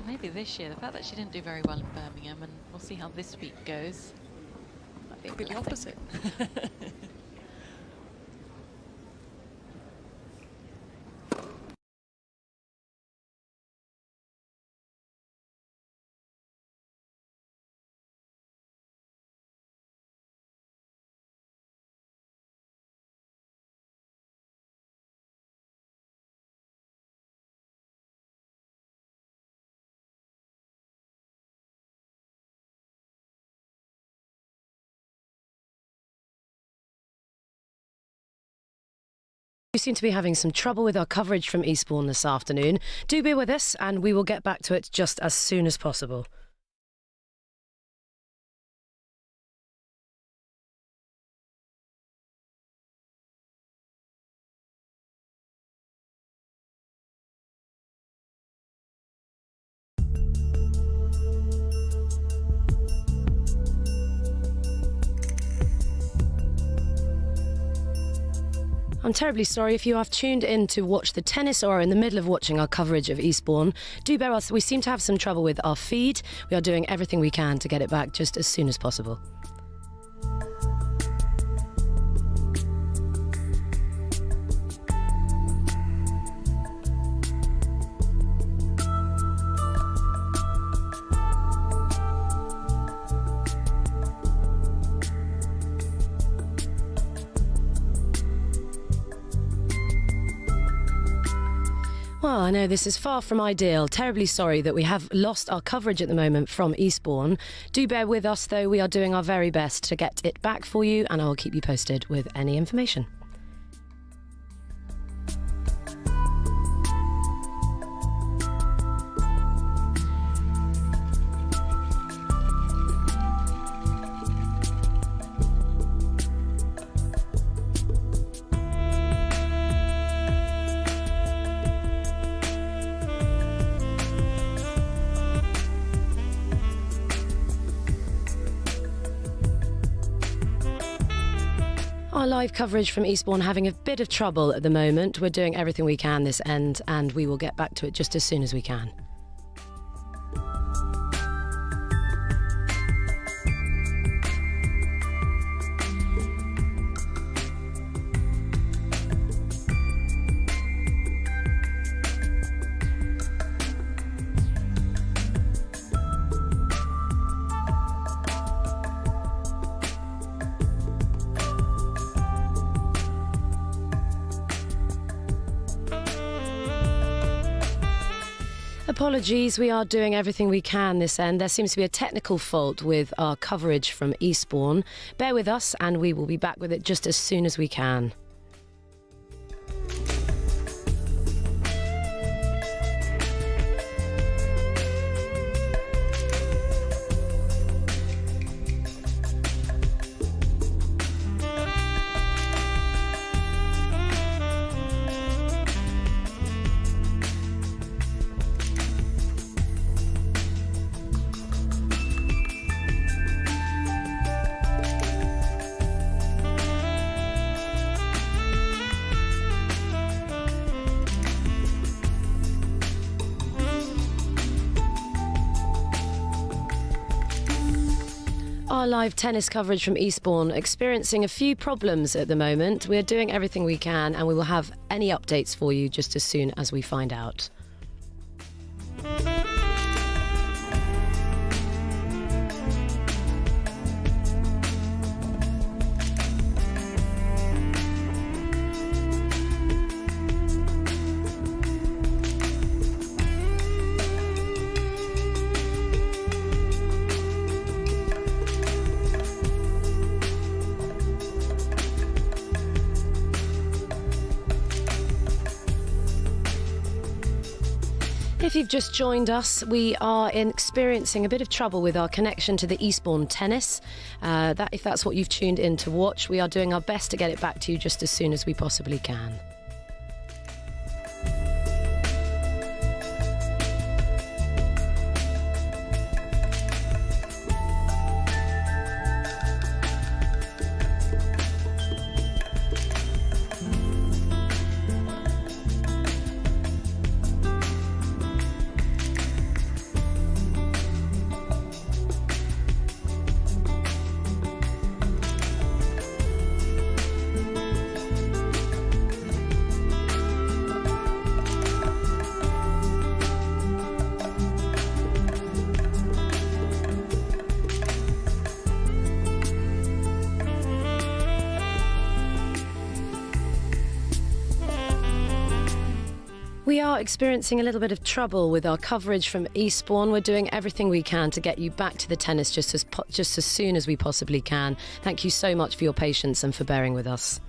Maybe this year, the fact that she didn't do very well in Birmingham, and we'll see how this week goes. Might be a Be the opposite. We seem to be having some trouble with our coverage from Eastbourne this afternoon. Do bear with us and we will get back to it just as soon as possible. I'm terribly sorry if you have tuned in to watch the tennis or are in the middle of watching our coverage of Eastbourne. Do bear with us, we seem to have some trouble with our feed. We are doing everything we can to get it back just as soon as possible. Well, I know this is far from ideal. Terribly sorry that we have lost our coverage at the moment from Eastbourne. Do bear with us, though. We are doing our very best to get it back for you, and I will keep you posted with any information. Our live coverage from Eastbourne having a bit of trouble at the moment. We're doing everything we can this end, and we will get back to it just as soon as we can. Apologies, we are doing everything we can this end. There seems to be a technical fault with our coverage from Eastbourne. Bear with us and we will be back with it just as soon as we can. Our live tennis coverage from Eastbourne experiencing a few problems at the moment. We're doing everything we can and we will have any updates for you just as soon as we find out. If you've just joined us, we are experiencing a bit of trouble with our connection to the Eastbourne tennis. If that's what you've tuned in to watch, we are doing our best to get it back to you just as soon as we possibly can. We are experiencing a little bit of trouble with our coverage from Eastbourne. We're doing everything we can to get you back to the tennis just as soon as we possibly can. Thank you so much for your patience and for bearing with us.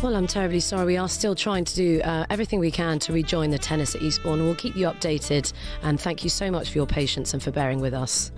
Well, I'm terribly sorry. We are still trying to do everything we can to rejoin the tennis at Eastbourne. We'll keep you updated, and thank you so much for your patience and for bearing with us.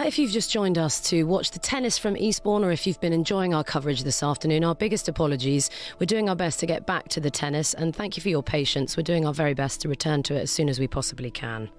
If you've just joined us to watch the tennis from Eastbourne, or if you've been enjoying our coverage this afternoon, our biggest apologies. We're doing our best to get back to the tennis, and thank you for your patience. We're doing our very best to return to it as soon as we possibly can.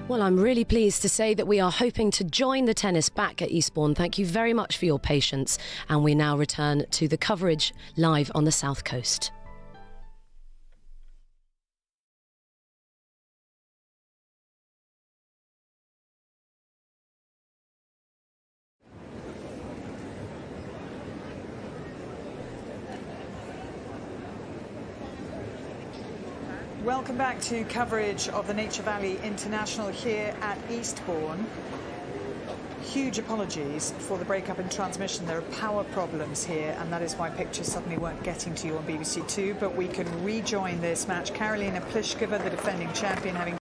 Well, I'm really pleased to say that we are hoping to join the tennis back at Eastbourne. Thank you very much for your patience, and we now return to the coverage live on the South Coast. Welcome back to coverage of the Nature Valley International here at Eastbourne. Huge apologies for the breakup in transmission. There are power problems here, and that is why pictures suddenly weren't getting to you on BBC2. But we can rejoin this match. Karolina Pliskova, the defending champion, having